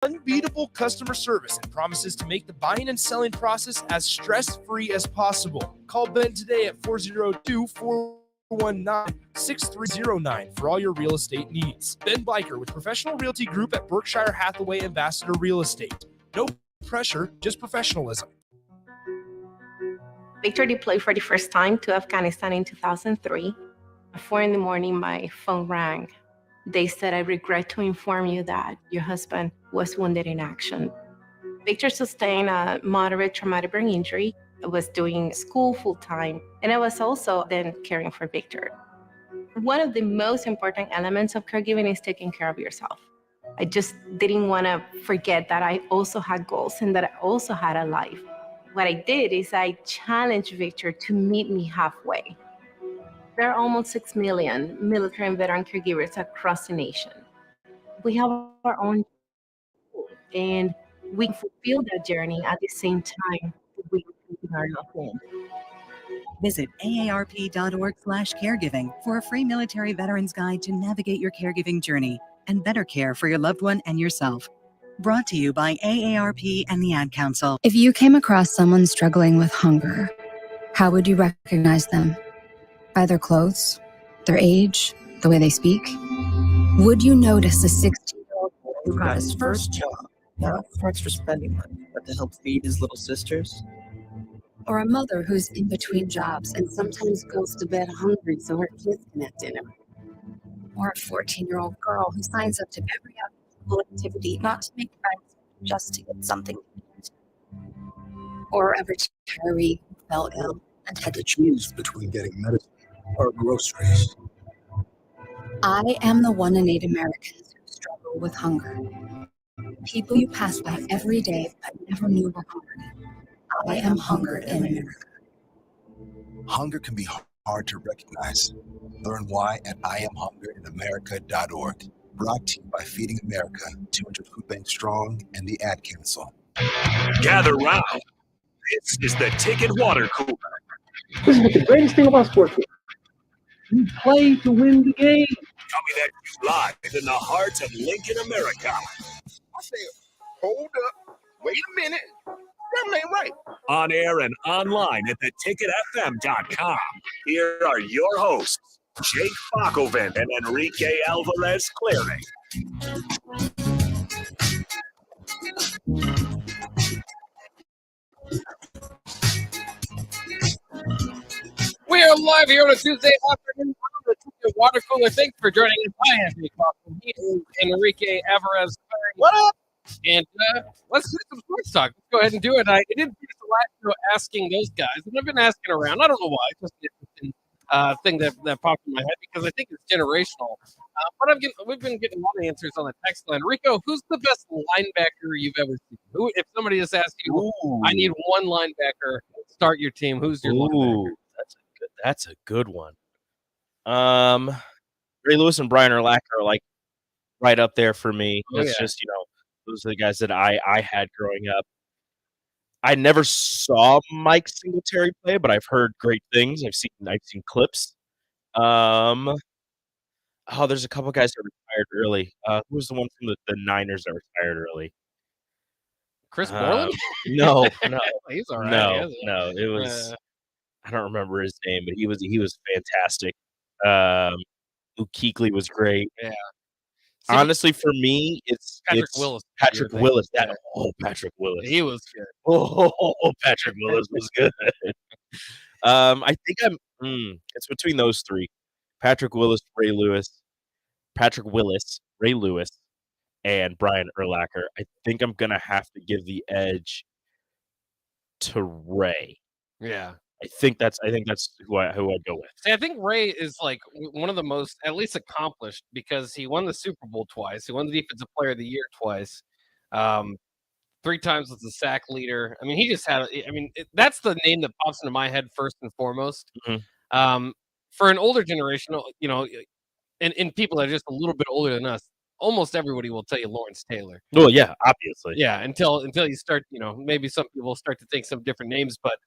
unbeatable customer service and promises to make the buying and selling process as stress-free as possible. Call Ben today at 402-419-6309 for all your real estate needs. Ben Biker with Professional Realty Group at Berkshire Hathaway Ambassador Real Estate. No pressure, just professionalism. Victor deployed for the first time to Afghanistan in 2003. At 4 a.m, my phone rang. They said, "I regret to inform you that your husband was wounded in action." Victor sustained a moderate traumatic brain injury. I was doing school full-time, and I was also then caring for Victor. One of the most important elements of caregiving is taking care of yourself. I just didn't want to forget that I also had goals and that I also had a life. What I did is I challenged Victor to meet me halfway. There are almost 6 million military and veteran caregivers across the nation. We have our own, and we can fulfill that journey at the same time that we keep our loved ones. Visit aarp.org/caregiving for a free military veterans guide to navigate your caregiving journey and better care for your loved one and yourself. Brought to you by AARP and the Ad Council. If you came across someone struggling with hunger, how would you recognize them? By their clothes, their age, the way they speak? Would you notice a 16-year-old boy who got his first job, not for extra spending money, but to help feed his little sisters? or a mother who's in between jobs and sometimes goes to bed hungry so her kids can have dinner? Or a 14-year-old girl who signs up to every other activity not to make friends, just to get something to eat? Or a retiree who fell ill and had to choose between getting medicine or groceries. I am the one in 8 Americans who struggle with hunger. People you pass by every day but never knew were hungry. I am hunger in America. Hunger can be hard to recognize. Learn why at IamHungerInAmerica.org. Brought to you by Feeding America, 200 Food Bank Strong, and the Ad Council. Gather round. This is the Ticket Water Cooler. This is the greatest thing about sports. You play to win the game. Coming at you live in the heart of Lincoln, America. I say, hold up, wait a minute. That ain't right. On air and online at theticketfm.com. Here are your hosts, Jake Bakoven and Enrique Alvarez Clary. We are live here on a Tuesday afternoon on the Ticket Water Cooler. Thanks for joining us. I am Jake Bakoven. He is Enrique Alvarez Clary. What up? And let's do some sports talk. Let's go ahead and do it. I didn't finish the last show asking those guys, and I've been asking around. I don't know why. It's just an interesting thing that popped in my head because I think it's generational. But we've been getting a lot of answers on the text line. Rico, who's the best linebacker you've ever seen? Who, if somebody just asked you, I need one linebacker, start your team. Who's your linebacker? That's a good one. Ray Lewis and Brian Urlacher are like right up there for me. It's just, those are the guys that I had growing up. I never saw Mike Singletary play, but I've heard great things. I've seen clips. There's a couple guys that retired early. Who was the one from the Niners that retired early? Chris Borland? No. He's all right. No. It was I don't remember his name, but he was fantastic. Luke Kuechly was great. Yeah. Honestly, for me, it's Willis. Patrick Willis. Patrick Willis. He was good. Patrick Willis was good. I think it's between those three: Patrick Willis, Ray Lewis, and Brian Urlacher. I think I'm gonna have to give the edge to Ray. Yeah. I think that's who I'd go with. See, I think Ray is like one of the most, at least accomplished, because he won the Super Bowl twice. He won the Defensive Player of the Year twice. 3 times was the sack leader. I mean, he just had. That's the name that pops into my head first and foremost. Mm-hmm. For an older generation, and people that are just a little bit older than us, almost everybody will tell you Lawrence Taylor. Well, yeah, obviously. Yeah, until you start, maybe some people start to think some different names, but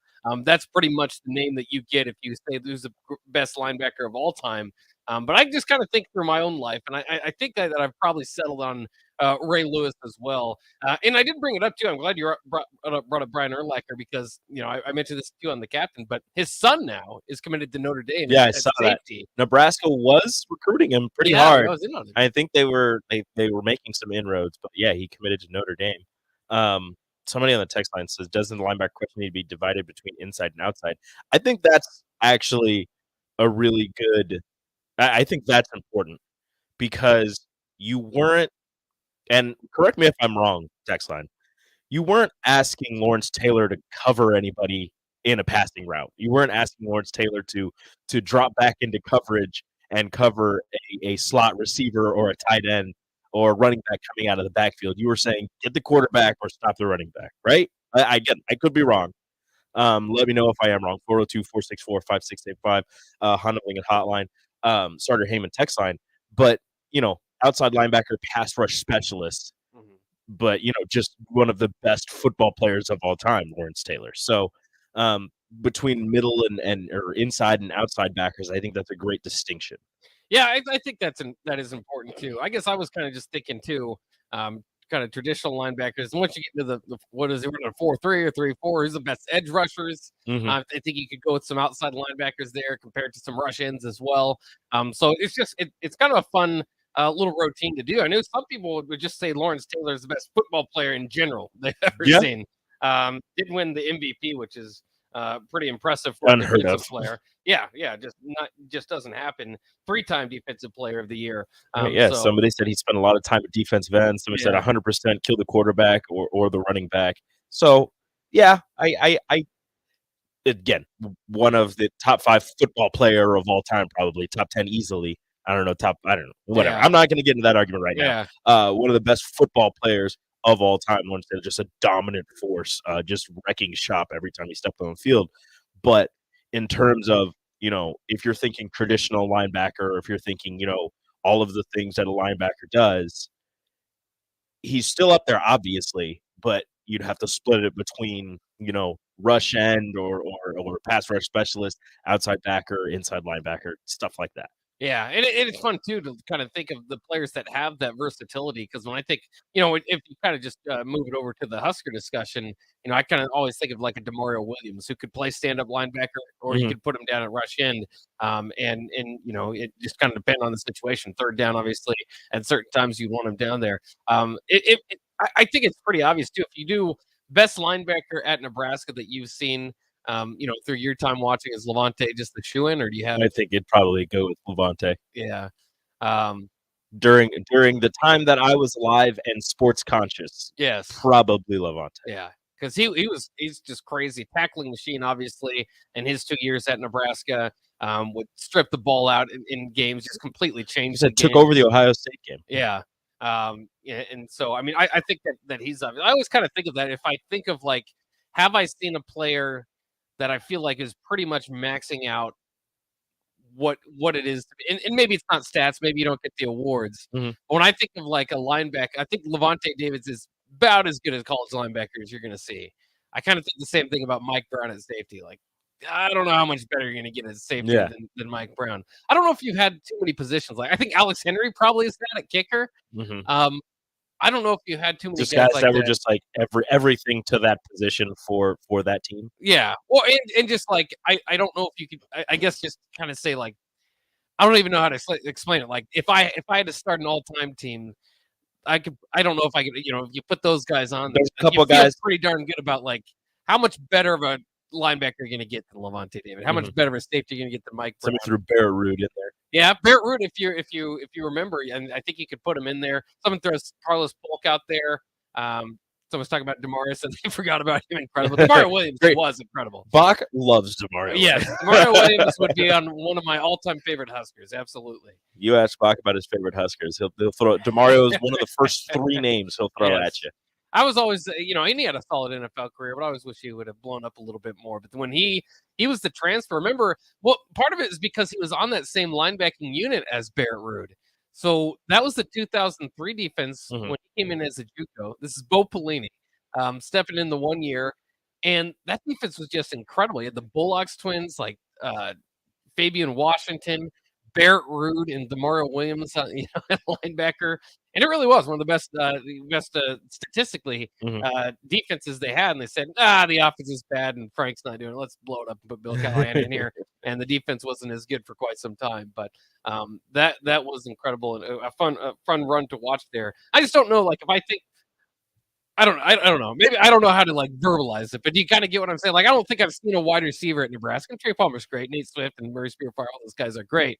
that's pretty much the name that you get if you say who's the best linebacker of all time. But I just kind of think through my own life, and I think that I've probably settled on Ray Lewis as well. And I did bring it up too. I'm glad you brought up Brian Urlacher because I mentioned this too on the captain, but his son now is committed to Notre Dame. Yeah, I at saw safety. that. Nebraska was recruiting him pretty Yeah, hard. I was in on it. I think they were making some inroads, but yeah, he committed to Notre Dame. Somebody on the text line says, "Doesn't the linebacker question need to be divided between inside and outside?" I think that's actually a really good. I think that's important because you weren't, and correct me if I'm wrong, text line. You weren't asking Lawrence Taylor to cover anybody in a passing route. You weren't asking Lawrence Taylor to drop back into coverage and cover a slot receiver or a tight end or running back coming out of the backfield. You were saying get the quarterback or stop the running back, right? I get it. I could be wrong. Let me know if I am wrong. 402-464-5685, Honda Winged Hotline, Starter Heyman text line. But, outside linebacker, pass rush specialist, but, just one of the best football players of all time, Lawrence Taylor. So, between middle and or inside and outside backers, I think that's a great distinction. Yeah, I think that is important too. I guess I was kind of just thinking too, kind of traditional linebackers. And once you get into the what is it, running a 4-3 or 3-4, who's the best edge rushers? I think you could go with some outside linebackers there compared to some rush ends as well. So it's just it's kind of a fun little routine to do. I know some people would just say Lawrence Taylor is the best football player in general they've ever seen. Didn't win the MVP, which is pretty impressive for a defensive player. Yeah, just doesn't happen. 3-time defensive player of the year. Somebody said he spent a lot of time at defensive end. Somebody said 100% kill the quarterback or the running back. So yeah, I again, one of the top 5 football player of all time, probably top 10 easily. I don't know, whatever. I'm not going to get into that argument right now. One of the best football players of all time, just a dominant force, just wrecking shop every time he stepped on the field. But in terms of, if you're thinking traditional linebacker, or if you're thinking, all of the things that a linebacker does, he's still up there, obviously, but you'd have to split it between, rush end or pass rush specialist, outside backer, inside linebacker, stuff like that. Yeah, and it's fun too to kind of think of the players that have that versatility. Because when I think, if you kind of just move it over to the Husker discussion, I kind of always think of like a Demario Williams who could play stand-up linebacker, or you could put him down at rush end. And it just kind of depends on the situation. Third down, obviously, at certain times you want him down there. I think it's pretty obvious too. If you do best linebacker at Nebraska that you've seen, through your time watching, is Levante just the shoe-in, or do you have? I think it'd probably go with Levante. Yeah. During the time that I was alive and sports conscious, yes, probably Levante. Yeah, because he's just crazy tackling machine, obviously, and his 2 years at Nebraska would strip the ball out in games, just completely changed. Took over the Ohio State game. Yeah. And so I mean, I think that he's. I always kind of think of that. If I think of like, have I seen a player that I feel like is pretty much maxing out what it is, and maybe it's not stats, maybe you don't get the awards. When I think of like a linebacker, I think Levante Davids is about as good as college linebacker as you're going to see. I kind of think the same thing about Mike Brown at safety. Like, I don't know how much better you're going to get at safety than Mike Brown. I don't know if you've had too many positions. Like, I think Alex Henry probably is that at kicker. I don't know if you had too many guys like that were just like everything to that position for that team. Yeah. Well, and just like I don't know if you could. I guess just kind of say like, I don't even know how to explain it. Like if I had to start an all-time team, I could. I don't know if I could. If you put those guys on, there's a couple guys pretty darn good about like how much better of a linebacker you're going to get than Levante David. How much better of a safety you're going to get than Mike Brown. Somebody threw Barrett Root in there. Yeah, Barrett Root. If you remember, and I think you could put him in there. Someone throws Carlos Polk out there. Someone's talking about Demario, and they forgot about him. Incredible. Demario Williams was incredible. Bach loves Demario. Yes, Demario Williams would be on one of my all-time favorite Huskers. Absolutely. You ask Bach about his favorite Huskers, he'll throw. Demario is one of the first 3 names he'll throw at you. I was always, and he had a solid NFL career, but I always wish he would have blown up a little bit more. But when he was the transfer, remember, well, part of it is because he was on that same linebacking unit as Barrett Root. So that was the 2003 defense when he came in as a JUCO. This is Bo Pelini stepping in the 1 year, and that defense was just incredible. You had the Bullocks twins like Fabian Washington, Barrett Ruud and Demario Williams, linebacker, and it really was one of the best, statistically defenses they had. And they said, the offense is bad and Frank's not doing it. Let's blow it up and put Bill Callahan in here. And the defense wasn't as good for quite some time, but that was incredible and a fun run to watch there. I just don't know, like if I think. I don't know. Maybe I don't know how to like verbalize it, but do you kind of get what I'm saying? Like, I don't think I've seen a wide receiver at Nebraska. Trey Palmer's great. Nate Swift and Murray Spearfire, all those guys are great.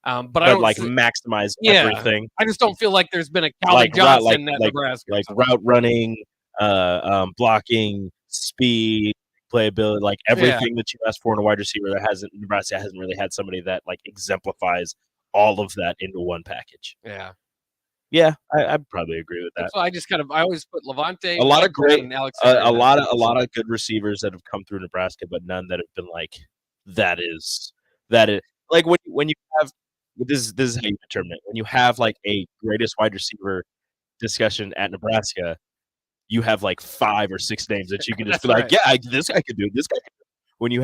But I don't like maximize everything. I just don't feel like there's been a Calvin Johnson at Nebraska. Like route running, blocking, speed, playability, like everything that you ask for in a wide receiver. Nebraska hasn't really had somebody that like exemplifies all of that into one package. Yeah, I'd probably agree with that. So I always put Levante. A lot of great, and Alex a lot of good receivers that have come through Nebraska, but none that have been like that is like when you have this is how you determine it. When you have like a greatest wide receiver discussion at Nebraska, you have like 5 or 6 names that you can just be like, this guy could do it. This guy could do it. When you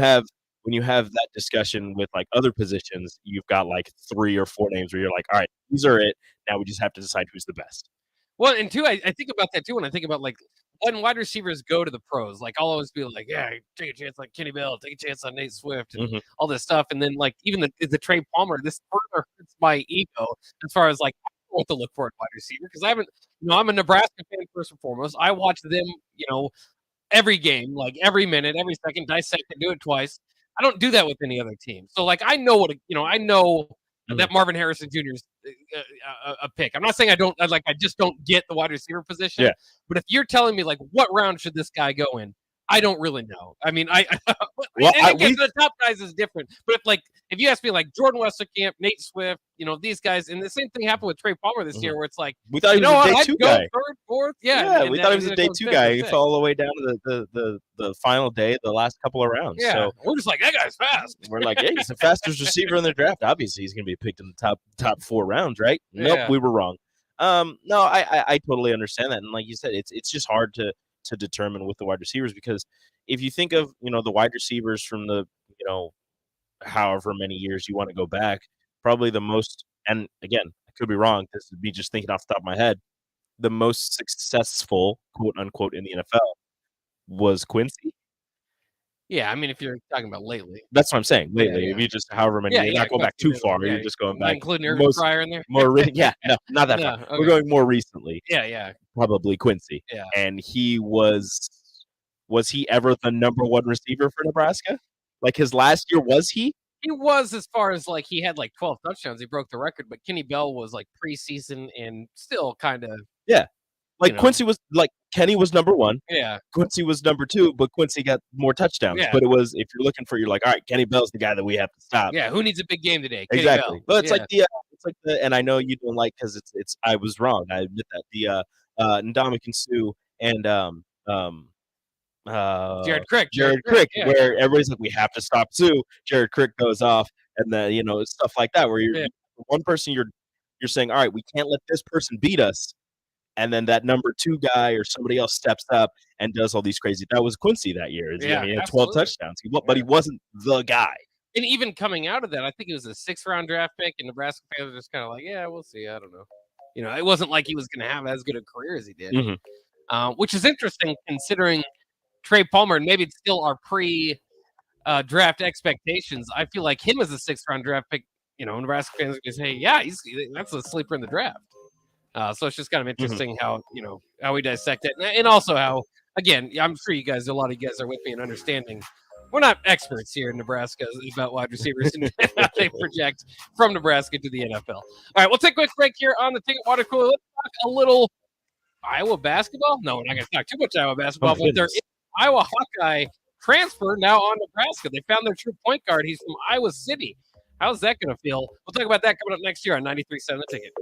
have that discussion with like other positions, you've got like 3 or 4 names where you're like, all right, these are it. Now we just have to decide who's the best. Well, and 2, I think about that too when I think about like when wide receivers go to the pros. Like I'll always be like, take a chance on Kenny Bell, take a chance on Nate Swift, and all this stuff. And then like even the Trey Palmer, this further hurts my ego as far as like I don't know what to look for at wide receiver because I haven't. I'm a Nebraska fan first and foremost. I watch them, every game, like every minute, every second, dissect and do it twice. I don't do that with any other team. So, like, I know I know that Marvin Harrison Jr. is a pick. I'm not saying I just don't get the wide receiver position. Yeah. But if you're telling me, like, what round should this guy go in? I don't really know. I mean, the top guys is different. But if you ask me, like Jordan Westerkamp, Nate Swift, these guys, and the same thing happened with Trey Palmer this year, where it's like we thought he was a day 2 guy, 3rd, 4th, we thought he was a day 2 guy. He fell all the way down to the final day, the last couple of rounds. Yeah, so we're just like that guy's fast. We're like, he's the fastest receiver in the draft. Obviously, he's going to be picked in the top 4 rounds, right? Nope, we were wrong. No, I totally understand that, and like you said, it's just hard to determine with the wide receivers because if you think of the wide receivers from the however many years you want to go back, probably the most, and again I could be wrong, this would be just thinking off the top of my head, the most successful quote unquote in the NFL was Quincy. Yeah, I mean if you're talking about lately, that's what I'm saying. Lately, if you just however many, you're not going back too far. You're just going back, including Irvin Fryer in there. No, not that far. Okay. We're going more recently. Yeah, probably Quincy. Yeah, and he was he ever the number 1 receiver for Nebraska? Like his last year, was he? He was, as far as like he had like 12 touchdowns. He broke the record, but Kenny Bell was like preseason and still kind of Quincy was like Kenny was number 1. Yeah, Quincy was number 2, but Quincy got more touchdowns. Yeah. But it was, if you're looking for, you're like, all right, Kenny Bell's the guy that we have to stop. Yeah, who needs a big game today? Exactly. Kenny Bell. But it's like the, and I know you don't like because it's I was wrong. I admit that the Ndamukong Suh and Jared Crick, where everybody's like, we have to stop Sue. Jared Crick goes off, and then stuff like that where you're one person you're saying, all right, we can't let this person beat us, and then that number 2 guy or somebody else steps up and does all these crazy. That was Quincy that year. He had 12 touchdowns, but he wasn't the guy. And even coming out of that, I think it was a 6th-round draft pick, and Nebraska fans were just kind of like, yeah, we'll see. I don't know. It wasn't like he was going to have as good a career as he did, which is interesting considering Trey Palmer, and maybe it's still our pre-draft expectations. I feel like him as a 6th-round draft pick, Nebraska fans are going to say, that's a sleeper in the draft. So it's just kind of interesting how we dissect it. And also how, again, I'm sure a lot of you guys are with me in understanding we're not experts here in Nebraska about wide receivers and how they project from Nebraska to the NFL. All right, we'll take a quick break here on the Ticket Water Cooler. Let's talk a little Iowa basketball. No, we're not going to talk too much Iowa basketball, but there is Iowa Hawkeye transfer now on Nebraska. They found their true point guard. He's from Iowa City. How's that going to feel? We'll talk about that coming up next year on 93.7 The Ticket.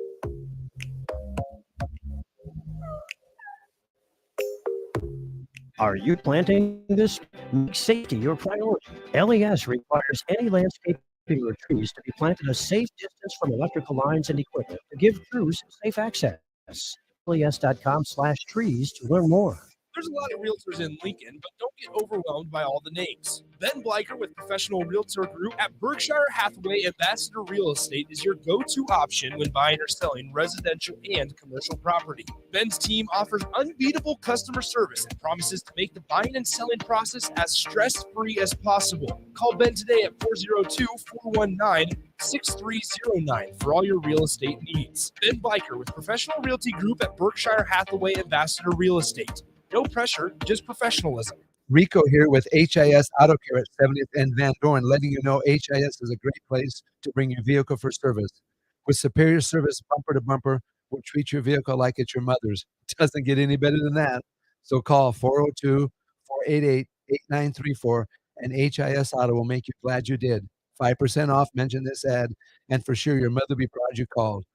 Are you planting this? Make safety your priority. LES requires any landscaping or trees to be planted a safe distance from electrical lines and equipment to give crews safe access. LES.com/trees to learn more. There's a lot of realtors in Lincoln, but don't get overwhelmed by all the names. Ben Bleicher with Professional Realtor Group at Berkshire Hathaway Ambassador Real Estate is your go-to option when buying or selling residential and commercial property. Ben's team offers unbeatable customer service and promises to make the buying and selling process as stress-free as possible. Call Ben today at 402-419-6309 for all your real estate needs. Ben Bleicher with Professional Realty Group at Berkshire Hathaway Ambassador Real Estate. No pressure, just professionalism. Rico here with HIS Auto Care at 70th and Van Dorn, letting you know HIS is a great place to bring your vehicle for service. With superior service bumper to bumper, we'll treat your vehicle like it's your mother's. It doesn't get any better than that. So call 402-488-8934 and HIS Auto will make you glad you did. 5% off, mention this ad, and for sure your mother will be proud you called.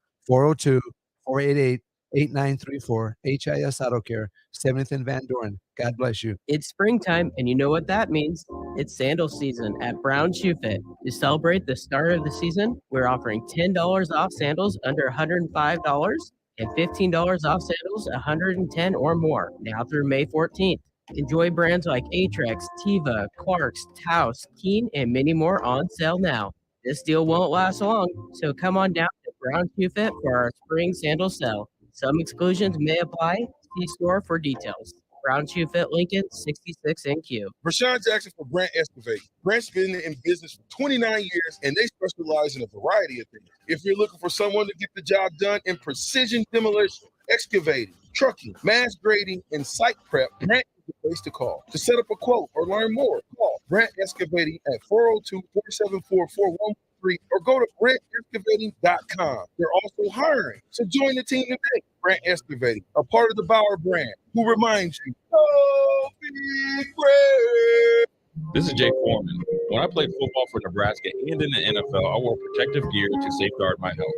402-488-8934, HIS Auto Care, 7th and Van Dorn. God bless you. It's springtime, and you know what that means. It's sandal season at Brown Shoe Fit. To celebrate the start of the season, we're offering $10 off sandals under $105 and $15 off sandals $110 or more, now through May 14th. Enjoy brands like Atrex, Tiva, Clarks, Taos, Keen, and many more on sale now. This deal won't last long, so come on down to Brown Shoe Fit for our spring sandal sale. Some exclusions may apply. See store for details. Brown Shoe Fit Lincoln, 66 NQ. Rashawn Jackson for Brant Excavating. Brant's been in business for 29 years, and they specialize in a variety of things. If you're looking for someone to get the job done in precision demolition, excavating, trucking, mass grading, and site prep, Brant is the place to call. To set up a quote or learn more, call Brant Excavating at 402-474-4113 or go to BrantExcavating.com. They're also hiring, so join the team today. Brant Excavating, a part of the Bauer brand, who reminds you, oh, big brand. This is Jay Foreman. When I played football for Nebraska and in the NFL, I wore protective gear to safeguard my health.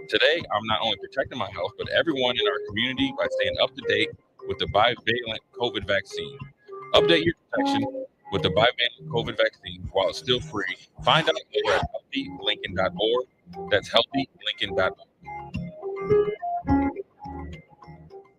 Today, I'm not only protecting my health, but everyone in our community by staying up to date with the bivalent COVID vaccine. Update your protection with the bivalent COVID vaccine while it's still free. Find out more at healthylincoln.org. That's healthylincoln.org.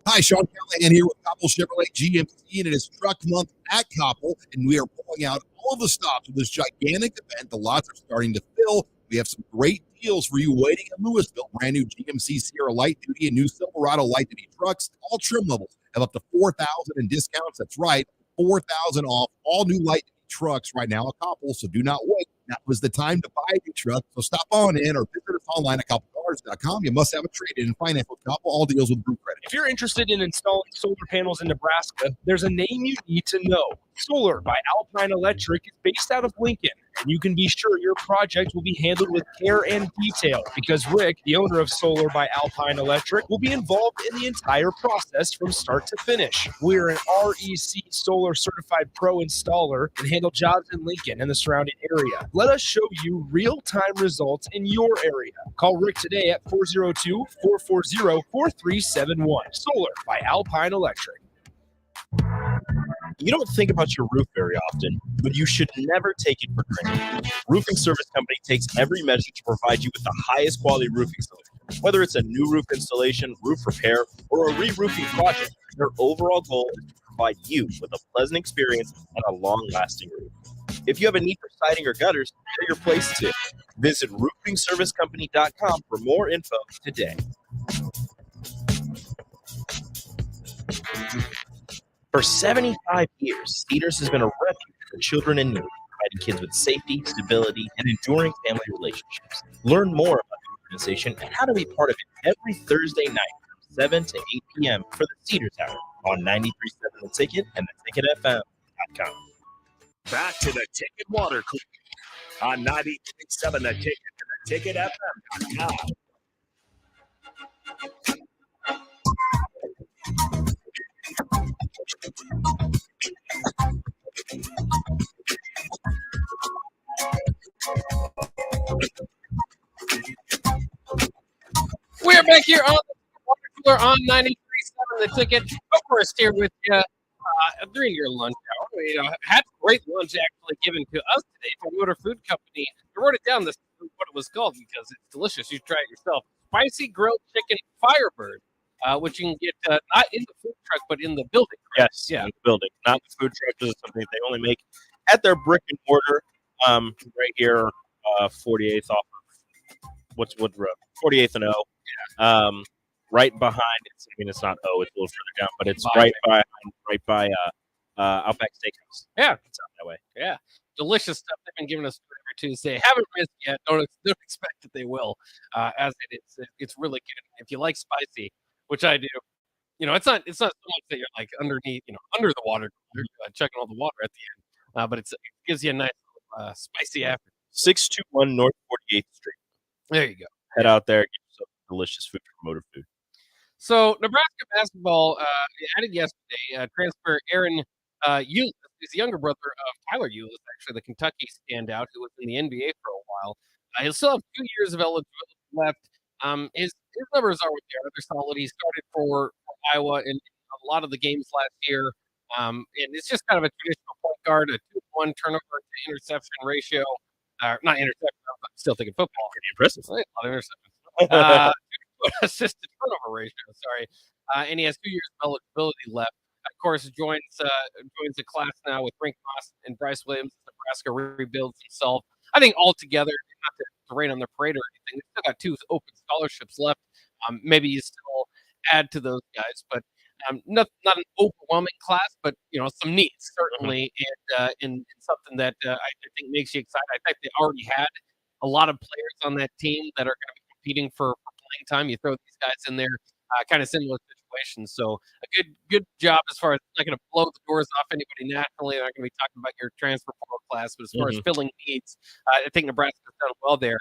Hi, Sean Callahan here with Koppel Chevrolet GMC, and it is Truck Month at Koppel, and we are pulling out all of the stops of this gigantic event. The lots are starting to fill. We have some great deals for you waiting in Louisville. Brand new GMC Sierra Light Duty and new Silverado Light Duty trucks. All trim levels have up to $4,000 in discounts. That's right, $4,000 off all new light duty trucks right now at Koppel, so do not wait. That was the time to buy a new truck, so stop on in or visit us online at koppelcars.com. You must have a trade-in and finance with Koppel. All deals with group credit. If you're interested in installing solar panels in Nebraska, there's a name you need to know. Solar by Alpine Electric is based out of Lincoln, and you can be sure your project will be handled with care and detail because Rick, the owner of Solar by Alpine Electric, will be involved in the entire process from start to finish. We're an REC Solar Certified Pro installer and handle jobs in Lincoln and the surrounding area. Let us show you real-time results in your area. Call Rick today at 402-440-4371. Solar by Alpine Electric. You don't think about your roof very often, but you should never take it for granted. Roofing Service Company takes every measure to provide you with the highest quality roofing solution. Whether it's a new roof installation, roof repair, or a re-roofing project, their overall goal is to provide you with a pleasant experience and a long-lasting roof. If you have a need for siding or gutters, they're your place too. Visit roofingservicecompany.com for more info today. For 75 years, Cedars has been a refuge for children in need, providing kids with safety, stability, and enduring family relationships. Learn more about the organization and how to be part of it every Thursday night from 7 to 8 p.m. for the Cedars Hour on 93.7 The Ticket and theticketfm.com. Back to the Ticket Water Cooler on 93.7 The Ticket and theticketfm.com. We're back here on the Water Cooler on 93.7 The Ticket. Of course, here with you during your lunch hour. We had great lunch actually given to us today from Yoder Food Company. I wrote it down, what it was called, because it's delicious. You try it yourself. Spicy grilled chicken Firebird. which you can get not in the food truck, but in the building. Right? Yes, in the building, not the food truck. This is something they only make at their brick and mortar, right here, 48th off of what's Wood Road, 48th and O. Right behind. It's not O. It's a little further down, but it's right by Outback Steakhouse. Yeah, it's out that way. Yeah, delicious stuff they've been giving us every Tuesday. Haven't missed yet. Don't expect that they will. As it's really good. If you like spicy, which I do, it's not so much that you're like underneath, under the water, checking all the water at the end, but it gives you a nice spicy after. 621 North 48th Street. There you go. Head out there, get yourself delicious food from Motor Food. So Nebraska basketball added yesterday transfer Aaron Ulis, who's the younger brother of Tyler Ulis, actually the Kentucky standout who was in the NBA for a while. He'll still have 2 years of eligibility left. His numbers are what they are. They're solid. He started for Iowa in a lot of the games last year. And it's just kind of a traditional point guard, a 2-1 turnover to interception ratio. Not interception, I'm still thinking football. Pretty impressive. A lot of interceptions. Assist to turnover ratio, sorry. And he has 2 years of eligibility left. Of course, joins the class now with Brink Moss and Bryce Williams. Nebraska rebuilds himself. I think altogether, not to rain on their parade or anything, they've still got 2 open scholarships left. Maybe you still add to those guys, but not an overwhelming class, but some needs certainly, and in something that I think makes you excited. I think they already had a lot of players on that team that are going to be competing for playing time. You throw these guys in there, kind of similar situations. So a good job as far as not going to blow the doors off anybody nationally. They're not going to be talking about your transfer portal class, but as far as filling needs, I think Nebraska's done well there.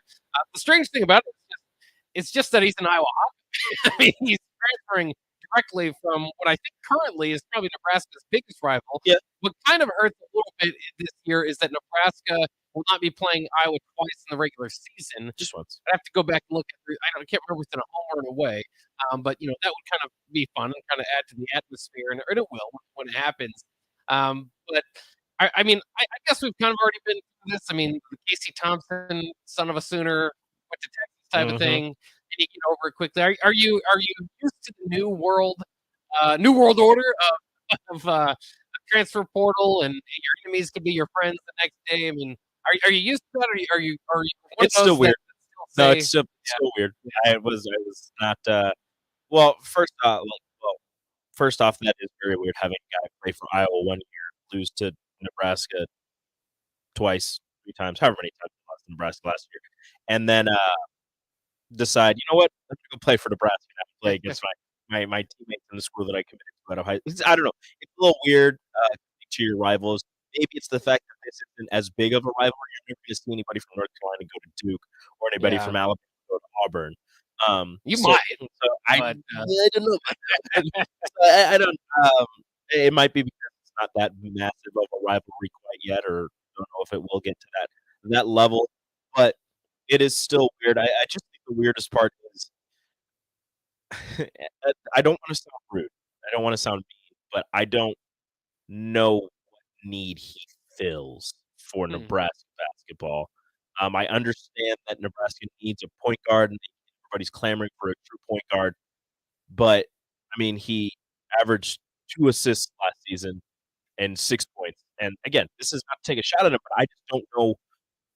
The strange thing about it is it's just that he's an Iowa Hawkeye. I mean, he's transferring directly from what I think currently is probably Nebraska's biggest rival. Yeah. What kind of hurts a little bit this year is that Nebraska will not be playing Iowa twice in the regular season. Just once. I have to go back and look at. I can't remember if it's in a home or an away. But that would kind of be fun and kind of add to the atmosphere, and it will when it happens. But I mean, I guess we've kind of already been through this. I mean, Casey Thompson, son of a Sooner, went to Texas type of thing. And you get over it quickly. Are you used to the new world order of transfer portal, and your enemies could be your friends the next day? I mean, are you used to that? Or are you? It's still weird. No, it's still weird. Yeah. I was not. Well, first off, that is very weird having a guy play for Iowa 1 year, lose to Nebraska twice, 3 times, however many times he lost to Nebraska last year, and then decide, you know what, I'm gonna go play for Nebraska and have to play against my teammates in the school that I committed to out of high school. I don't know. It's a little weird to your rivals. Maybe it's the fact that this isn't as big of a rivalry. You're never going to see anybody from North Carolina go to Duke or anybody from Alabama go to Auburn. Might. So I don't know. I don't. It might be because it's not that massive of a rivalry quite yet, or don't know if it will get to that level. But it is still weird. I just think the weirdest part is I don't want to sound rude. I don't want to sound mean, but I don't know what need he fills for Nebraska basketball. I understand that Nebraska needs a point guard, and everybody's clamoring for a true point guard. But, I mean, he averaged 2 assists last season and 6 points. And, again, this is not to take a shot at him, but I just don't know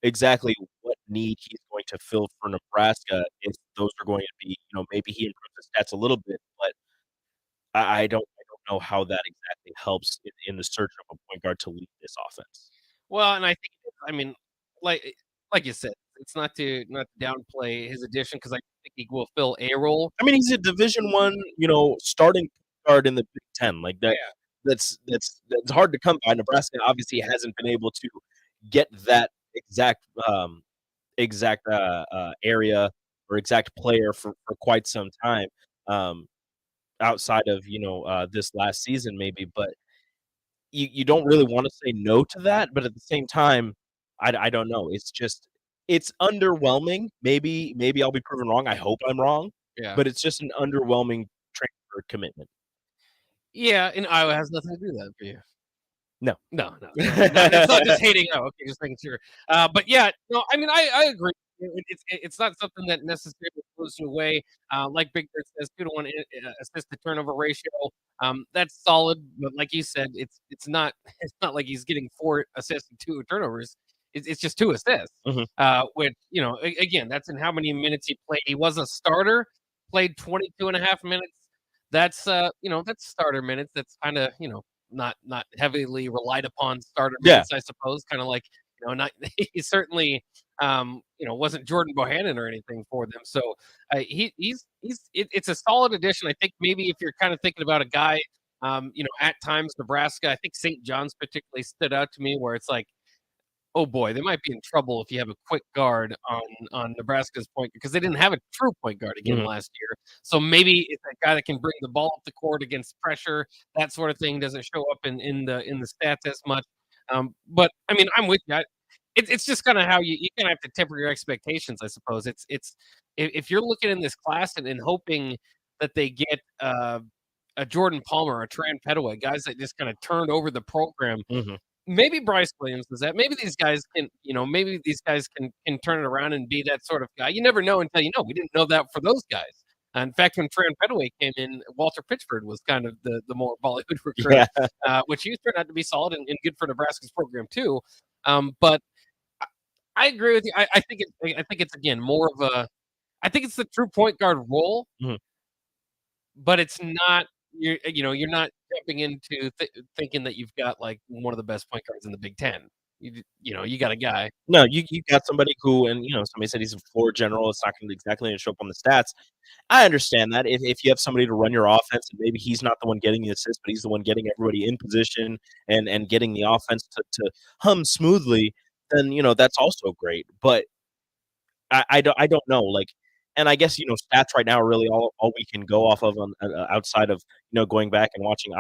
exactly what need he's going to fill for Nebraska if those are going to be, maybe he improves his stats a little bit, but I don't know how that exactly helps in the search of a point guard to lead this offense. Well, and I think, I mean, like you said, it's not to downplay his addition because I think he will fill a role. I mean, he's a Division I, starting guard in the Big Ten. Like that, that's hard to come by. Nebraska obviously hasn't been able to get that exact area or exact player for quite some time. Outside of this last season, maybe, but you don't really want to say no to that. But at the same time, I don't know. It's underwhelming. Maybe I'll be proven wrong. I hope I'm wrong. Yeah. But it's just an underwhelming transfer commitment. Yeah, and Iowa has nothing to do with that for you. No. It's not just hating. Oh, okay, just making sure. But yeah, no, I mean, I agree. it's not something that necessarily blows you away. Like Big Bird says, 2-to-1 assist to turnover ratio. That's solid, but like you said, it's not it's not like he's getting 4 assists and 2 turnovers. It's just 2 assists. Which again, that's in how many minutes he played. He was a starter, played 22 and a half minutes. That's that's starter minutes. That's kind of not heavily relied upon starter minutes, I suppose. Kind of like not he certainly wasn't Jordan Bohannon or anything for them. So it's a solid addition. I think maybe if you're kind of thinking about a guy, at times Nebraska, I think St. John's particularly stood out to me where it's like, oh boy, they might be in trouble if you have a quick guard on Nebraska's point because they didn't have a true point guard again last year. So maybe it's a guy that can bring the ball up the court against pressure, that sort of thing doesn't show up in the stats as much. But I mean, I'm with you. It's just kind of how you kind of have to temper your expectations, I suppose. It's if you're looking in this class and hoping that they get a Jordan Palmer, a Tran Petaway, guys that just kind of turned over the program. Maybe Bryce Williams does that. Maybe these guys can, can turn it around and be that sort of guy. You never know until you know. We didn't know that for those guys. In fact, when Tran Petaway came in, Walter Pitchford was kind of the more Bollywood recruit, which he turned out to be solid and good for Nebraska's program too. But I agree with you. I think it's again more of a. I think it's the true point guard role, but it's not. You're not jumping into thinking that you've got like one of the best point guards in the Big Ten. You got a guy. No, you got somebody who, and somebody said he's a floor general. It's not going to exactly show up on the stats. I understand that if you have somebody to run your offense, and maybe he's not the one getting the assist, but he's the one getting everybody in position and getting the offense to hum smoothly, then that's also great. But I don't know, like, and I guess stats right now are really all we can go off of on outside of going back and watching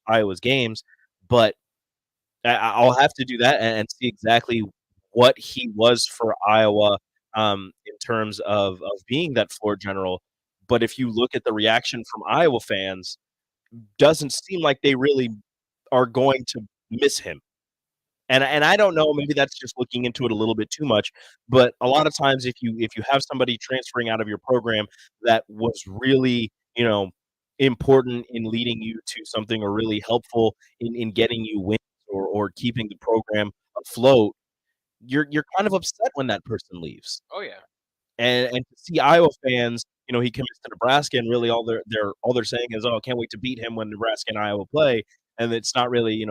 Iowa's games, but I'll have to do that and see exactly what he was for Iowa in terms of being that floor general. But if you look at the reaction from Iowa fans, doesn't seem like they really are going to miss him. And I don't know, maybe that's just looking into it a little bit too much, but a lot of times if you have somebody transferring out of your program that was really, important in leading you to something or really helpful in getting you wins or keeping the program afloat, you're kind of upset when that person leaves. Oh yeah. And to see Iowa fans, he commits to Nebraska and really all they're saying is, "Oh, I can't wait to beat him when Nebraska and Iowa play." And it's not really,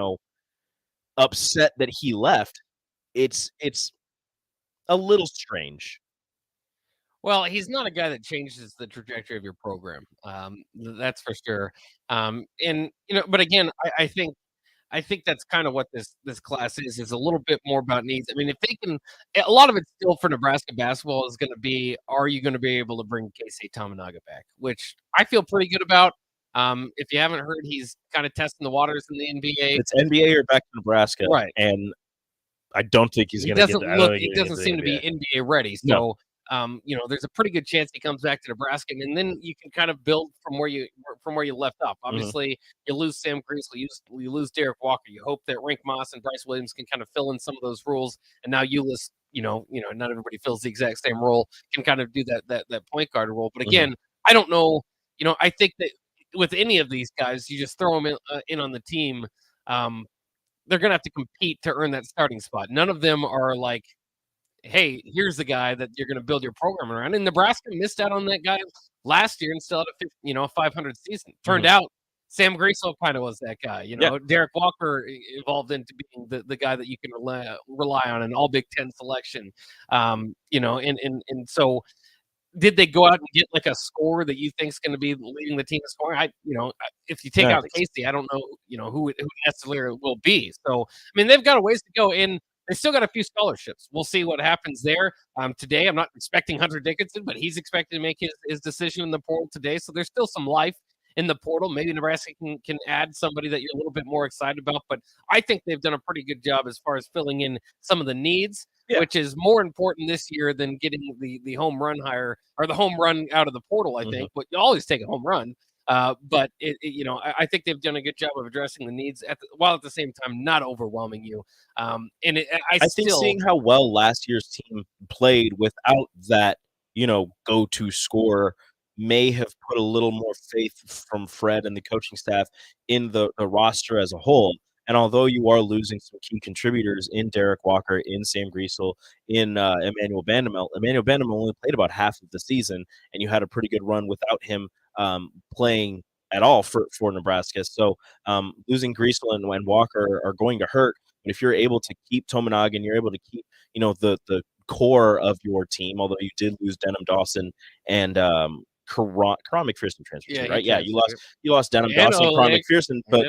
upset that he left. It's a little strange. Well, he's not a guy that changes the trajectory of your program. That's for sure. And but again, I think that's kind of what this class is a little bit more about needs. I mean, if they can, a lot of it still for Nebraska basketball is going to be, are you going to be able to bring Keisei Tamanaga back? Which I feel pretty good about. If you haven't heard, he's kind of testing the waters in the NBA. It's NBA or back to Nebraska, right? And I don't think he's going to get that. He doesn't seem to be NBA ready. So, there's a pretty good chance he comes back to Nebraska, and then you can kind of build from where you left off. Obviously, you lose Sam Greasel, you lose Derek Walker. You hope that Rink Moss and Bryce Williams can kind of fill in some of those roles, and now Ulyss, not everybody fills the exact same role, can kind of do that point guard role. But again, I don't know. I think that with any of these guys, you just throw them in on the team. They're going to have to compete to earn that starting spot. None of them are like, hey, here's the guy that you're going to build your program around. And Nebraska missed out on that guy last year and still had a 500 season. Turned out Sam Greasel kind of was that guy. Derek Walker evolved into being the guy that you can rely on an all Big Ten selection. And so did they go out and get like a scorer that you think is going to be leading the team in scoring? If you take out Casey, I don't know, who necessarily will be. So, I mean, they've got a ways to go in. They still got a few scholarships. We'll see what happens there. Today, I'm not expecting Hunter Dickinson, but he's expected to make his decision in the portal today. So there's still some life in the portal. Maybe Nebraska can add somebody that you're a little bit more excited about. But I think they've done a pretty good job as far as filling in some of the needs, which is more important this year than getting the home run hire or the home run out of the portal, I think. But you always take a home run. But I think they've done a good job of addressing the needs while at the same time not overwhelming you. I think seeing how well last year's team played without that, go-to scorer may have put a little more faith from Fred and the coaching staff in the roster as a whole. And although you are losing some key contributors in Derek Walker, in Sam Greasel, in Emmanuel Bandamel only played about half of the season, and you had a pretty good run without him playing at all for Nebraska. So losing Greasel and Walker are going to hurt. But if you're able to keep Tominaga, you're able to keep, the core of your team, although you did lose Denham Dawson and Karan McPherson transferred too, right? Yeah, you lost Denham Dawson and Karan McPherson, but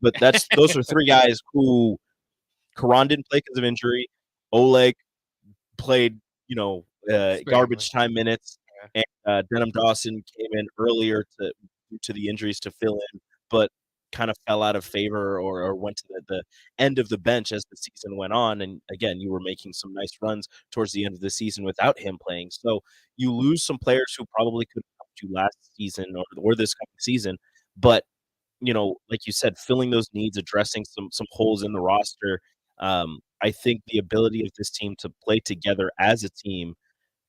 but those are three guys who Karan didn't play because of injury. Oleg played, garbage time minutes, and Denham Dawson came in earlier due to the injuries to fill in, but kind of fell out of favor or went to the end of the bench as the season went on. And again, you were making some nice runs towards the end of the season without him playing. So you lose some players who probably could have helped you last season or this coming season, but like you said, filling those needs, addressing some holes in the roster. I think the ability of this team to play together as a team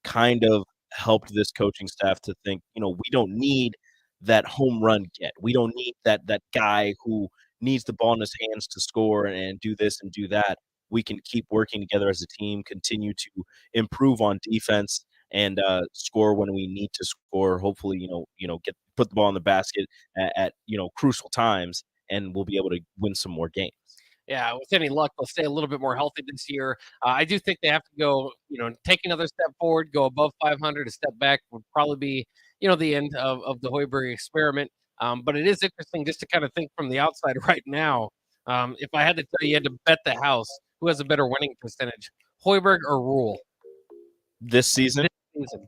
kind of helped this coaching staff to think, we don't need that home run get. We don't need that guy who needs the ball in his hands to score and do this and do that. We can keep working together as a team, continue to improve on defense, and score when we need to score. Hopefully, put the ball in the basket at crucial times, and we'll be able to win some more games. Yeah, with any luck, they'll stay a little bit more healthy this year. I do think they have to go, take another step forward, go above 500. A step back would probably be, the end of the Hoiberg experiment. But it is interesting just to kind of think from the outside right now. If I had to tell you had to bet the house, who has a better winning percentage, Hoiberg or Rule? This season? It's a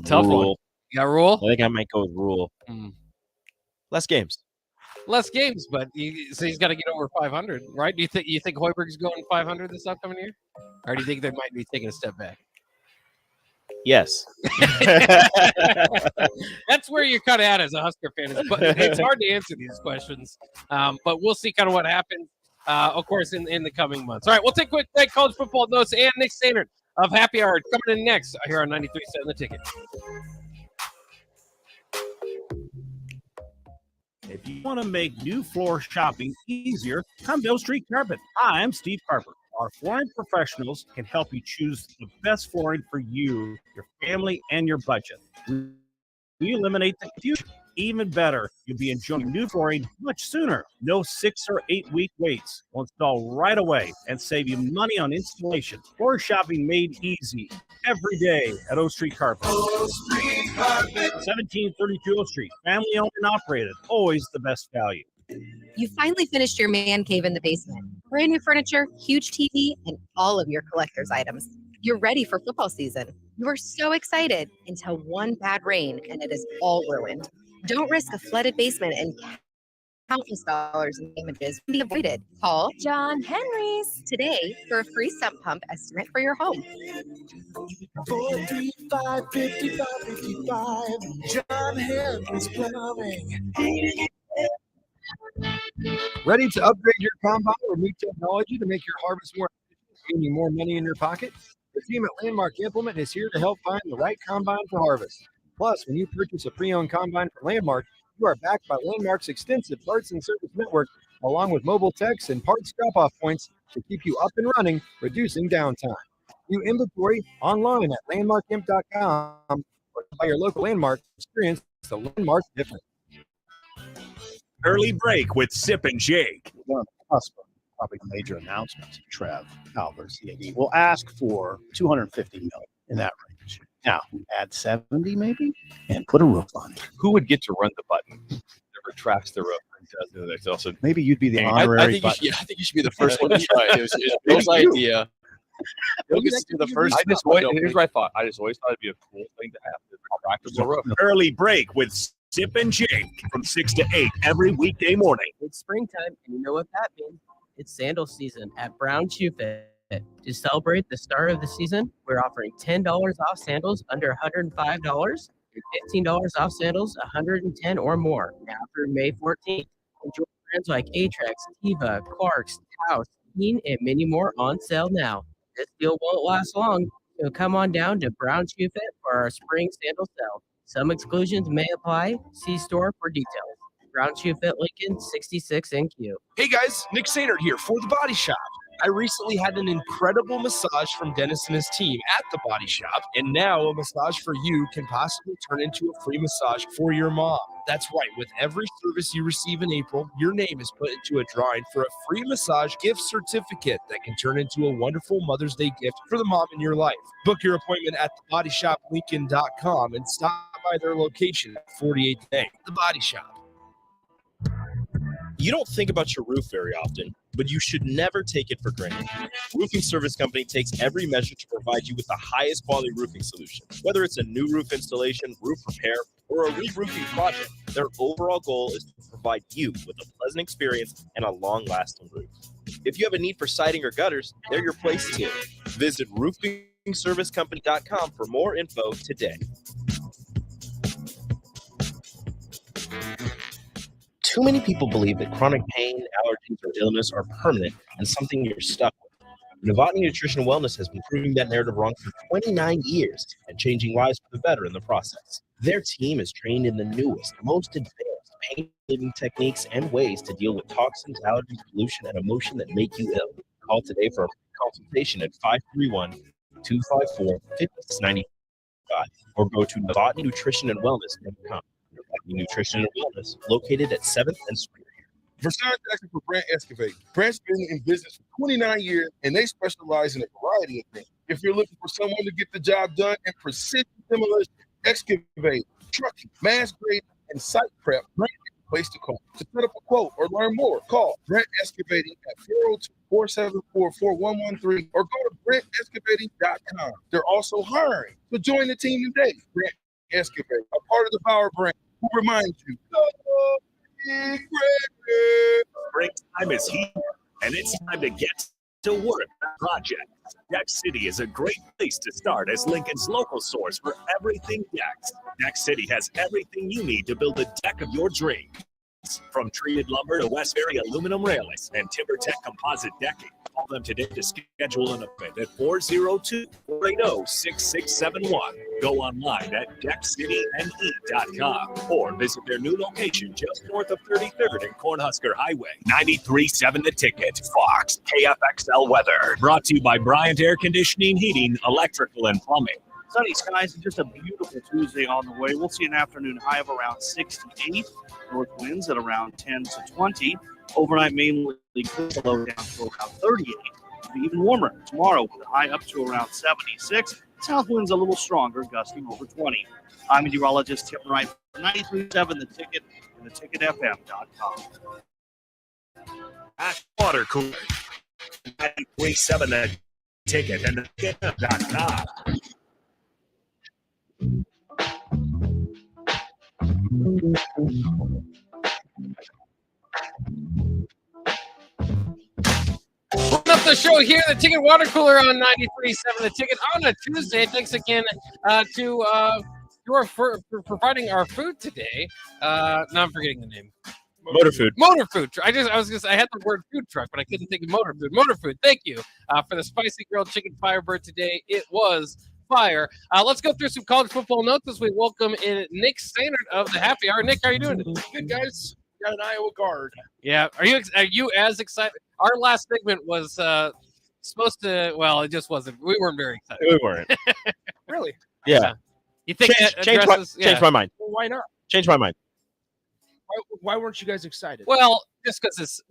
tough one. You got Rule? I think I might go with Rule. Less games. Less games, but so he's got to get over 500, right? Do you think Hoiberg's going 500 this upcoming year, or do you think they might be taking a step back? Yes. That's where you're kind of at as a Husker fan. But it's hard to answer these questions, but we'll see kind of what happens, of course, in the coming months. All right, we'll take a quick break. College football notes and Nick Stannard of Happy Hour coming in next here on 93.7 The Ticket. If you want to make new floor shopping easier, come to Oak Street Carpet. Hi, I'm Steve Carper. Our flooring professionals can help you choose the best flooring for you, your family, and your budget. We eliminate the confusion. Even better, you'll be enjoying new flooring much sooner. No 6 or 8 week waits. We'll install right away and save you money on installation. Floor shopping made easy every day at Oak Street Carpet. Oak Street Carpet. 1732 Oak Street. Family owned and operated. Always the best value. You finally finished your man cave in the basement. Brand new furniture, huge TV, and all of your collector's items. You're ready for football season. You are so excited until one bad rain and it is all ruined. Don't risk a flooded basement and countless dollars in damages can be avoided. Call John Henry's today for a free sump pump estimate for your home. 435-5555, John Henry's Plumbing. Ready to upgrade your combine with new technology to make your harvest more efficient, meaning more money in your pocket? The team at Landmark Implement is here to help find the right combine for harvest. Plus, when you purchase a pre-owned combine from Landmark, you are backed by Landmark's extensive parts and service network, along with mobile techs and parts drop-off points to keep you up and running, reducing downtime. View inventory online at landmarkimp.com or by your local Landmark. Experience the Landmark difference. Early break with Sip and Jake. One of the cusp of probably major announcements. Trev Albert, CFB, will ask for $250 million in that range. Now, add 70 maybe, and put a roof on it. Who would get to run the button? Never tracks the roof and does it. It's also maybe you'd be the honorary. I think you should be the first one to try it. It was Bill's idea. Bill gets to do the first. Here's what I thought. I just always thought it'd be a cool thing to have to practice the roof. Early break with Sip and Jake from 6 to 8 every weekday morning. It's springtime, and you know what that means. It's sandal season at Brown Shoe Fit. To celebrate the start of the season, we're offering $10 off sandals under $105 and $15 off sandals 110 or more now through May 14th. Enjoy brands like Atrax, Tiva, Clarks, Taos, Keen, and many more on sale now. This deal won't last long, so come on down to Brown Shoe Fit for our spring sandal sale. Some exclusions may apply. See store for details. Brown Shoe Fit Lincoln, 66 NQ. Hey guys, Nick Sainert here for The Body Shop. I recently had an incredible massage from Dennis and his team at The Body Shop, and now a massage for you can possibly turn into a free massage for your mom. That's right, with every service you receive in April, your name is put into a drawing for a free massage gift certificate that can turn into a wonderful Mother's Day gift for the mom in your life. Book your appointment at thebodyshoplincoln.com and stop by their location at 48th A. The Body Shop. You don't think about your roof very often, but you should never take it for granted. Roofing Service Company takes every measure to provide you with the highest quality roofing solution. Whether it's a new roof installation, roof repair, or a re-roofing project, their overall goal is to provide you with a pleasant experience and a long-lasting roof. If you have a need for siding or gutters, they're your place too. Visit roofingservicecompany.com for more info today. Too many people believe that chronic pain, allergies, or illness are permanent and something you're stuck with. Novotny Nutrition and Wellness has been proving that narrative wrong for 29 years and changing lives for the better in the process. Their team is trained in the newest, most advanced pain relieving techniques and ways to deal with toxins, allergies, pollution, and emotion that make you ill. Call today for a consultation at 531-254-5695 or go to novotnynutritionandwellness.com. Nutrition and Wellness, located at 7th and Superior. Vershawn Jackson for Brand Excavating. Brand's been in business for 29 years, and they specialize in a variety of things. If you're looking for someone to get the job done in precision demolition, excavating, trucking, mass grading, and site prep, Brand is the place to call. To set up a quote or learn more, call Brand Excavating at 402-474-4113 or go to brandexcavating.com. They're also hiring. So join the team today. Brand Excavating, a part of the Power Brand, who reminds you, Springtime is here, and it's time to get to work on projects. Deck City is a great place to start as Lincoln's local source for everything decks. Deck City has everything you need to build the deck of your dreams. From treated lumber to Westbury aluminum railings and TimberTech composite decking. Call them today to schedule an appointment at 402-480-6671. Go online at deckcityne.com or visit their new location just north of 33rd and Cornhusker Highway. 93.7 The Ticket, Fox, KFXL weather. Brought to you by Bryant Air Conditioning, Heating, Electrical, and Plumbing. Sunny skies and just a beautiful Tuesday on the way. We'll see an afternoon high of around 68. North winds at around 10 to 20. Overnight mainly low down to around 38. It'll be even warmer tomorrow with a high up to around 76. South winds a little stronger, gusting over 20. I'm meteorologist Tim Wright for 93.7 The Ticket and theticketfm.com. At Water Cooler. 93.7 The Ticket and theticketfm.com. Open up the show here, the Ticket Water Cooler on 93.7 The Ticket on a Tuesday. Thanks again for providing our food today. Now I'm forgetting the name. Motor Food. Motor Food. I had the word food truck, but I couldn't think of Motor Food. Motor Food. Thank you for the spicy grilled chicken Firebird today. It was fire. Let's go through some college football notes as we welcome in Nick Sainert of the Happy Hour. Nick, how are you doing today? Good, guys. Got an Iowa guard. Yeah. Are you as excited? Our last segment was supposed to. Well, it just wasn't. We weren't very excited. We weren't. Really? Yeah. You think change my mind. Well, why not? Change my mind. Why weren't you guys excited? Well, just because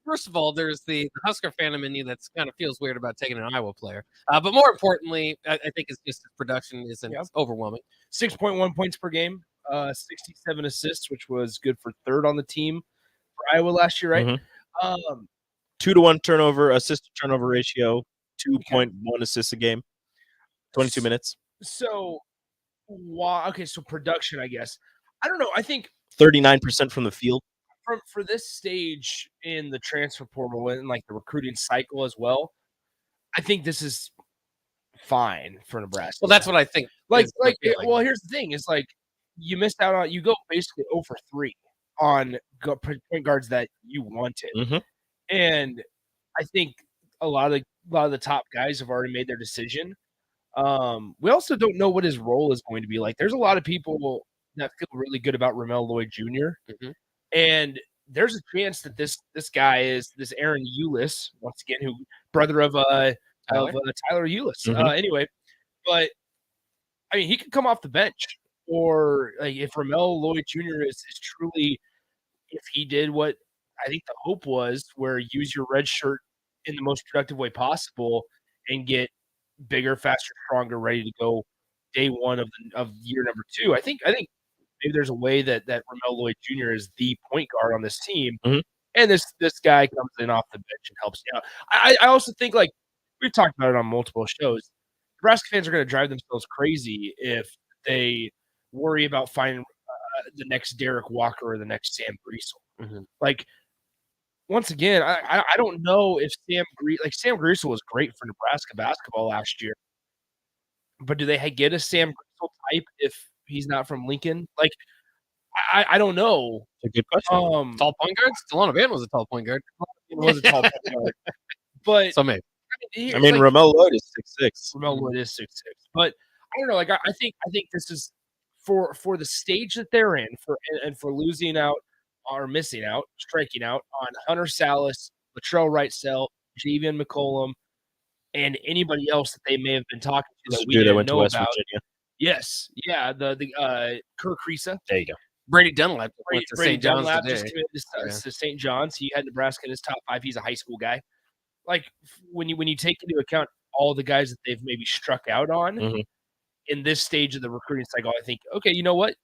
first of all, there's the Husker fandom in you that's kind of feels weird about taking an Iowa player. But more importantly, I think it's just the production isn't overwhelming. 6.1 points per game, 67 assists, which was good for third on the team for Iowa last year, right? Mm-hmm. 2-to-1 turnover, assist to turnover ratio, 2.1 assists a game, 22 minutes. So, so production, I guess. I don't know. I think 39% from the field. For this stage in the transfer portal and like the recruiting cycle as well, I think this is fine for Nebraska. Well, that's what I think. Well, here's the thing: is like you missed out on. You go basically 0 for 3 on point guards that you wanted, and I think a lot of the top guys have already made their decision. We also don't know what his role is going to be like. There's a lot of people that feel really good about Ramel Lloyd Jr. And there's a chance that this guy is this Aaron Eulis once again, who brother of Tyler Eulis. Anyway, but I mean, he could come off the bench, or like if Ramel Lloyd Jr. is truly, if he did what I think the hope was, where use your red shirt in the most productive way possible and get bigger, faster, stronger, ready to go day one of year number 2. I think maybe there's a way that Ramel Lloyd Jr. is the point guard on this team, and this guy comes in off the bench and helps you out. I also think, like we've talked about it on multiple shows, Nebraska fans are going to drive themselves crazy if they worry about finding the next Derek Walker or the next Sam Greasel. Like, once again, I don't know if Sam Greasel was great for Nebraska basketball last year, but do they get a Sam Greasel type if he's not from Lincoln? Like, I don't know. It's a good question. Tall point guards? Delano Van was a tall point guard. Was a tall point guard, but so maybe. I mean, Ramel Lloyd is 6'6". Ramel Lloyd is 6'6", but I don't know. Like, I think this is for the stage that they're in, for losing out or missing out, striking out on Hunter Salas, Latrell Wright-Sell, Javian McCollum, and anybody else that they may have been talking to that we didn't know about. Virginia. Yes, yeah, the Kirk Risa. There you go. Brady Dunlap went to Brady St. John's Dunlap today. just committed to St. John's. He had Nebraska in his top 5. He's a high school guy. Like, when you take into account all the guys that they've maybe struck out on in this stage of the recruiting cycle, I think, okay, you know what?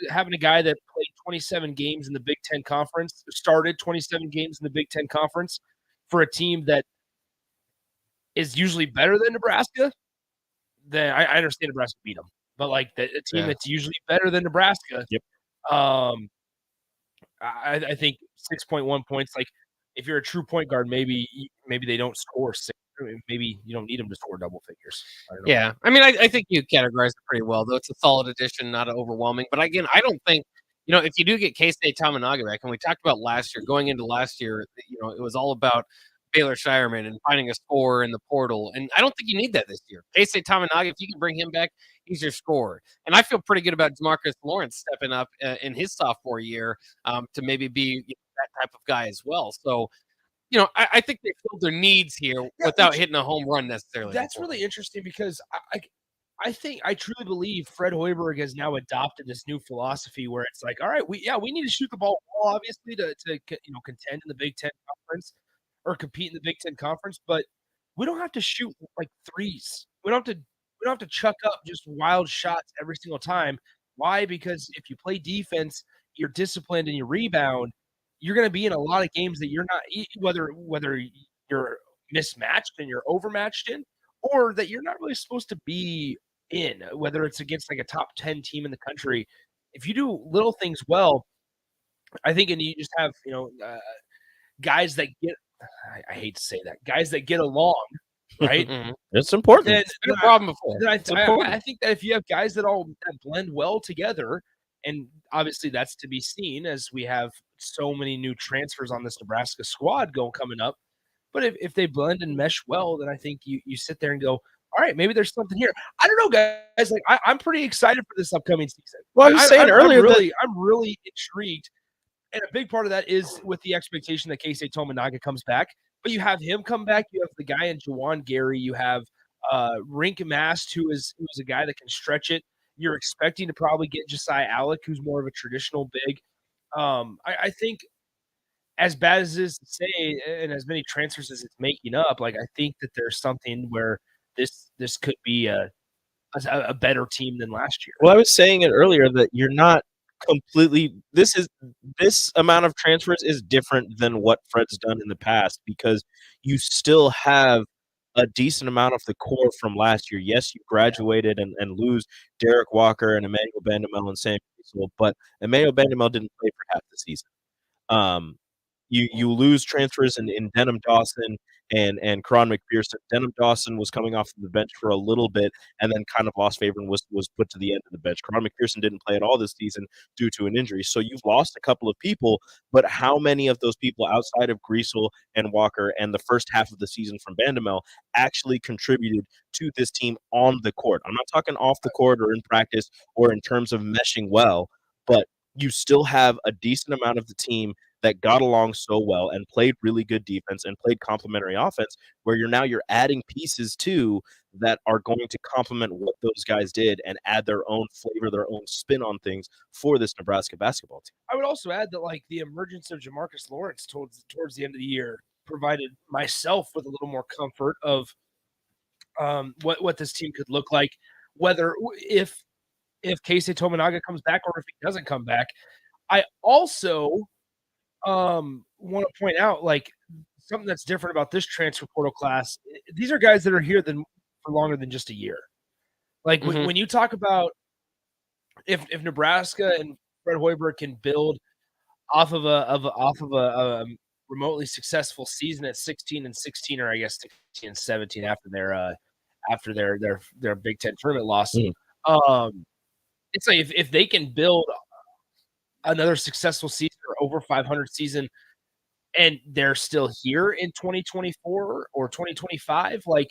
Having a guy that played 27 games in the Big Ten Conference, started 27 games in the Big Ten Conference for a team that is usually better than Nebraska, then I understand Nebraska beat them. But, like, a team that's usually better than Nebraska, I think 6.1 points, like, if you're a true point guard, maybe they don't score 6. Maybe you don't need them to score double figures. I don't know. Yeah. I mean, I think you categorized it pretty well, though. It's a solid addition, not overwhelming. But again, I don't think, if you do get K-State Tamanaga back, and we talked about last year, going into last year, it was all about Baylor Shireman and finding a scorer in the portal. And I don't think you need that this year. K-State Tamanaga, if you can bring him back, he's your scorer. And I feel pretty good about Demarcus Lawrence stepping up in his sophomore year to maybe be that type of guy as well. So, I think they filled their needs here without hitting a home run necessarily. That's really interesting because I truly believe Fred Hoiberg has now adopted this new philosophy where it's like, all right, we need to shoot the ball well, obviously, to contend in the Big Ten Conference or compete in the Big Ten Conference, but we don't have to shoot like threes. We don't have to chuck up just wild shots every single time. Why? Because if you play defense, you're disciplined and you rebound, you're going to be in a lot of games that you're not, whether you're mismatched and you're overmatched in, or that you're not really supposed to be in, whether it's against like a top 10 team in the country. If you do little things well, I think, and you just have, guys that get, I hate to say that, guys that get along, right? It's important. It's been a problem before. I think that if you have guys that blend well together, and obviously that's to be seen as we have so many new transfers on this Nebraska squad coming up. But if they blend and mesh well, then I think you sit there and go, all right, maybe there's something here. I don't know, guys. Like, I'm pretty excited for this upcoming season. Well, I was saying earlier I'm really intrigued. And a big part of that is with the expectation that K-State Tamanaga comes back. But you have him come back. You have the guy in Jawan Gary. You have Rink Mast, who is a guy that can stretch it. You're expecting to probably get Josiah Alec, who's more of a traditional big. I think, as bad as it is to say, and as many transfers as it's making up, like, I think that there's something where this could be a better team than last year. Well, I was saying it earlier that you're not completely. This amount of transfers is different than what Fred's done in the past because you still have a decent amount of the core from last year. Yes, you graduated and lose Derek Walker and Emmanuel Bandamel and Sam Greasel, but Emmanuel Bandamel didn't play for half the season. you lose transfers in Denham Dawson and Karan McPherson. Denham Dawson was coming off of the bench for a little bit and then kind of lost favor and was put to the end of the bench. Karan McPherson didn't play at all this season due to an injury. So you've lost a couple of people, but how many of those people outside of Greasel and Walker and the first half of the season from Bandamel actually contributed to this team on the court? I'm not talking off the court or in practice or in terms of meshing well, but you still have a decent amount of the team that got along so well and played really good defense and played complementary offense, where you're adding pieces too that are going to complement what those guys did and add their own flavor, their own spin on things for this Nebraska basketball team. I would also add that like the emergence of Jamarcus Lawrence towards the end of the year provided myself with a little more comfort of what this team could look like, whether if Keisei Tominaga comes back or if he doesn't come back. I also want to point out like something that's different about this transfer portal class. These are guys that are here for longer than just a year. Like when you talk about if Nebraska and Fred Hoiberg can build off of a remotely successful season at 16-16, or I guess 16-17 after their Big Ten tournament loss. It's like if they can build another successful season or over 500 season and they're still here in 2024 or 2025, like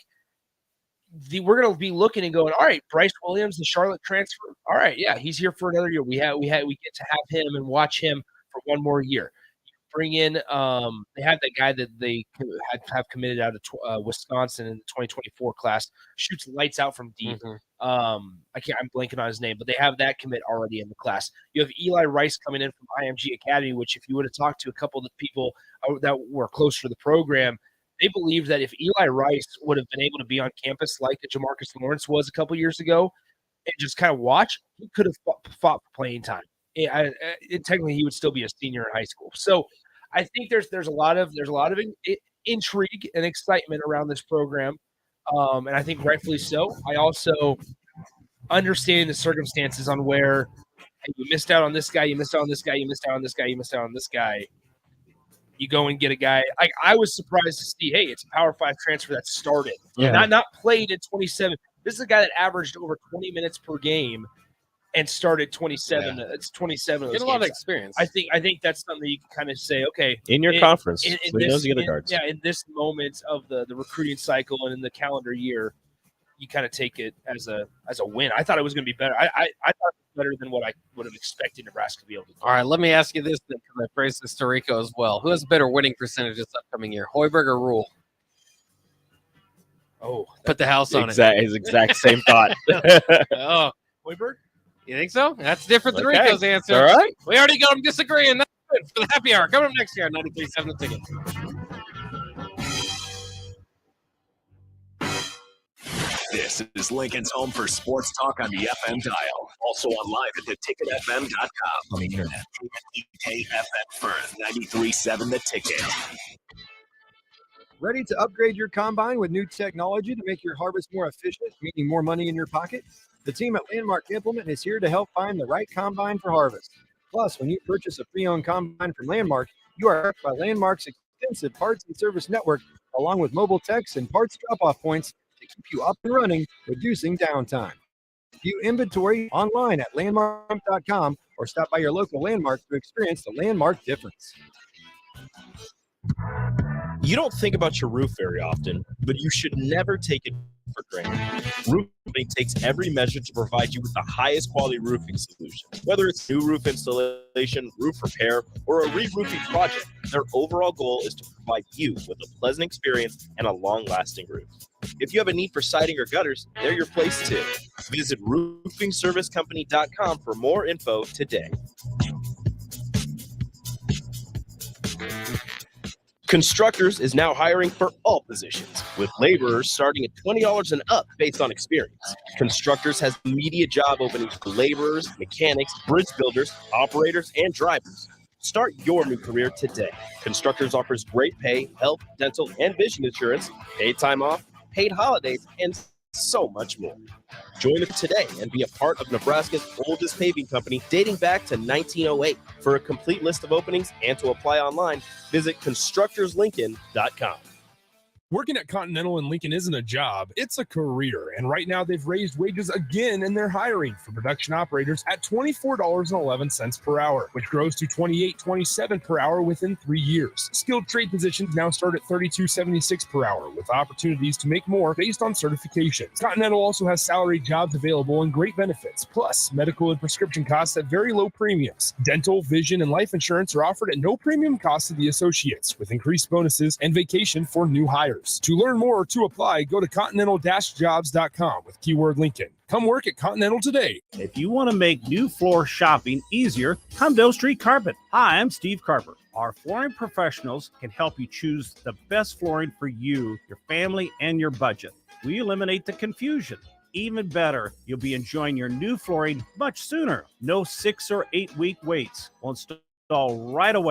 we're going to be looking and going, all right, Bryce Williams, the Charlotte transfer. All right. Yeah. He's here for another year. We get to have him and watch him for one more year. Bring in, they had that guy that they have committed out of Wisconsin in the 2024 class, shoots lights out from deep. I'm blanking on his name, but they have that commit already in the class. You have Eli Rice coming in from IMG Academy, which if you would have talked to a couple of the people that were closer to the program, they believed that if Eli Rice would have been able to be on campus like Jamarcus Lawrence was a couple years ago and just kind of watch, he could have fought for playing time. Technically, he would still be a senior in high school. So I think there's a lot of intrigue and excitement around this program, and I think rightfully so. I also understand the circumstances on where you missed out on this guy, you missed out on this guy, you missed out on this guy, you missed out on this guy. You go and get a guy. I was surprised to see, hey, it's a Power 5 transfer that started, not played in 27. This is a guy that averaged over 20 minutes per game and started 27. It's 27 of those Get a lot of experience. I think that's something that you can kind of say, okay, in your conference, so he knows the other guards. Yeah, in this moment of the recruiting cycle and in the calendar year, you kind of take it as a win. I thought it was going to be better. I thought it was better than what I would have expected Nebraska to be able to do. All right, let me ask you this then, because I phrased this to Rico as well. Who has a better winning percentage this upcoming year, Hoiberg or Rule? Oh, put the house on it. His exact same thought. Oh, Hoiberg? You think so? That's different than Rico's answer. All right. We already got him disagreeing. That's good for the happy hour. Coming up next year on 93.7 The Ticket. This is Lincoln's home for sports talk on the FM dial. Also online at theticketfm.com. On the internet. KFM Firth, 93.7 The Ticket. Ready to upgrade your combine with new technology to make your harvest more efficient, meaning more money in your pocket? The team at Landmark Implement is here to help find the right combine for harvest. Plus, when you purchase a pre-owned combine from Landmark, you are backed by Landmark's extensive parts and service network, along with mobile techs and parts drop-off points to keep you up and running, reducing downtime. View inventory online at landmark.com or stop by your local Landmark to experience the Landmark difference. You don't think about your roof very often, but you should never take it for granted. Roof Company takes every measure to provide you with the highest quality roofing solution. Whether it's new roof installation, roof repair, or a re-roofing project, their overall goal is to provide you with a pleasant experience and a long-lasting roof. If you have a need for siding or gutters, they're your place too. Visit roofingservicecompany.com for more info today. Constructors is now hiring for all positions, with laborers starting at $20 and up based on experience. Constructors has immediate job openings for laborers, mechanics, bridge builders, operators, and drivers. Start your new career today. Constructors offers great pay, health, dental, and vision insurance, paid time off, paid holidays, and so much more. Join us today and be a part of Nebraska's oldest paving company dating back to 1908. For a complete list of openings and to apply online, visit constructorslincoln.com. Working at Continental in Lincoln isn't a job, it's a career. And right now they've raised wages again and they're hiring for production operators at $24.11 per hour, which grows to $28.27 per hour within 3 years. Skilled trade positions now start at $32.76 per hour with opportunities to make more based on certifications. Continental also has salary jobs available and great benefits, plus medical and prescription costs at very low premiums. Dental, vision, and life insurance are offered at no premium cost to the associates, with increased bonuses and vacation for new hires. To learn more or to apply, go to continental-jobs.com with keyword Lincoln. Come work at Continental today. If you want to make new floor shopping easier, come to Oak Street Carpet. Hi, I'm Steve Carper. Our flooring professionals can help you choose the best flooring for you, your family, and your budget. We eliminate the confusion. Even better, you'll be enjoying your new flooring much sooner. No 6 or 8 week waits. We'll install right away.